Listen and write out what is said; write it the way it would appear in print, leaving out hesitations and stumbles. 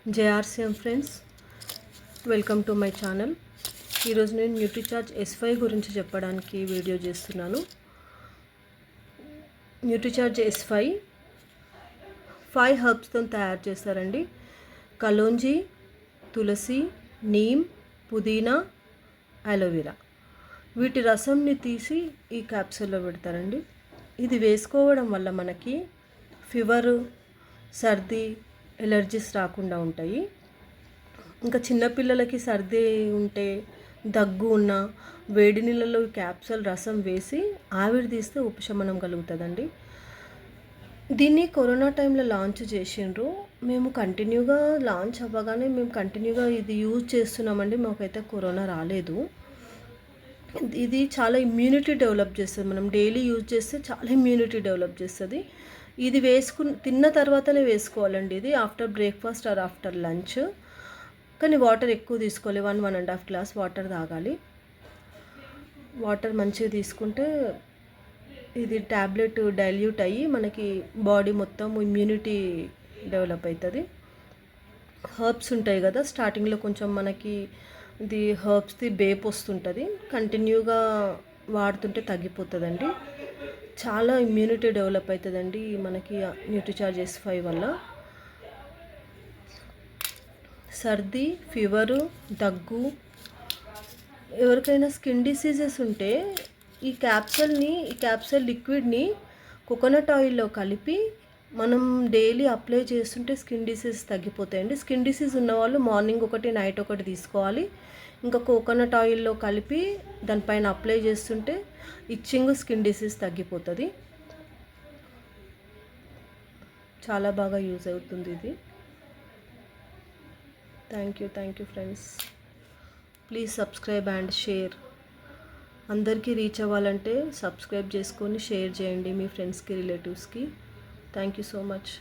JRCM friends, welcome to my channel. ఈరోజు నేను NutriCharge S5 గురించి చెప్పడానికి వీడియో చేస్తున్నాను. న్యూట్రిచార్జ్ S5 5 హర్బ్స్తో తయారు చేస్తారండి. కలోంజీ, తులసి, నీమ్, పుదీనా, అలోవెరా. వీటి రసంని తీసి ఈ క్యాప్సూల్లో పెడతారండి. ఇది వేసుకోవడం వల్ల మనకి ఫీవరు, సర్ది, ఎలర్జీస్ రాకుండా ఉంటాయి. ఇంకా చిన్నపిల్లలకి సర్ది ఉంటే, దగ్గు ఉన్న వేడి నీళ్ళలో క్యాప్సూల్ రసం వేసి ఆవిరి తీస్తే ఉపశమనం కలుగుతుందండి. దీన్ని కరోనా టైంలో లాంచ్ చేసిండ్రు. మేము కంటిన్యూగా లాంచ్ అవ్వగానే కంటిన్యూగా ఇది యూజ్ చేస్తున్నామండి. మాకైతే కరోనా రాలేదు. ఇది చాలా ఇమ్యూనిటీ డెవలప్ చేస్తుంది. మనం డైలీ యూజ్ చేస్తే చాలా ఇమ్యూనిటీ డెవలప్ చేస్తుంది. ఇది తిన్న తర్వాతనే వేసుకోవాలండి. ఇది after breakfast or after lunch. కానీ వాటర్ ఎక్కువ తీసుకోవాలి. 1.5 గ్లాస్ వాటర్ తాగాలి. వాటర్ మంచిగా తీసుకుంటే ఇది ట్యాబ్లెట్ డైల్యూట్ అయ్యి మనకి బాడీ మొత్తం ఇమ్యూనిటీ డెవలప్ అవుతుంది. హర్బ్స్ ఉంటాయి కదా, స్టార్టింగ్లో కొంచెం మనకి ఇది హర్బ్స్ది బేప్ వస్తుంటుంది. కంటిన్యూగా వాడుతుంటే తగ్గిపోతుందండి. చాలా ఇమ్యూనిటీ డెవలప్ అవుతుందండి మనకి న్యూట్రిచార్జ్ S5 వల్ల. సర్ది, ఫీవరు, దగ్గు, ఎవరికైనా స్కిన్ డిసీజెస్ ఉంటే ఈ క్యాప్సూల్ లిక్విడ్ని కోకోనట్ ఆయిల్లో కలిపి మనం డైలీ అప్లై చేస్తుంటే స్కిన్ డిసీజ్ తగ్గిపోతాయండి. స్కిన్ డిసీజ్ ఉన్నవాళ్ళు మార్నింగ్ ఒకటి, నైట్ ఒకటి తీసుకోవాలి. ఇంకా కోకోనట్ ఆయిల్లో కలిపి దానిపైన అప్లై చేస్తుంటే ఇచ్చింగ్, స్కిన్ డిసీజ్ తగ్గిపోతుంది. చాలా బాగా యూజ్ అవుతుంది ఇది. Thank you friends. Please subscribe and share. అందరికీ రీచ్ అవ్వాలంటే సబ్స్క్రైబ్ చేసుకొని షేర్ చేయండి మీ ఫ్రెండ్స్కి, రిలేటివ్స్కి. Thank you so much.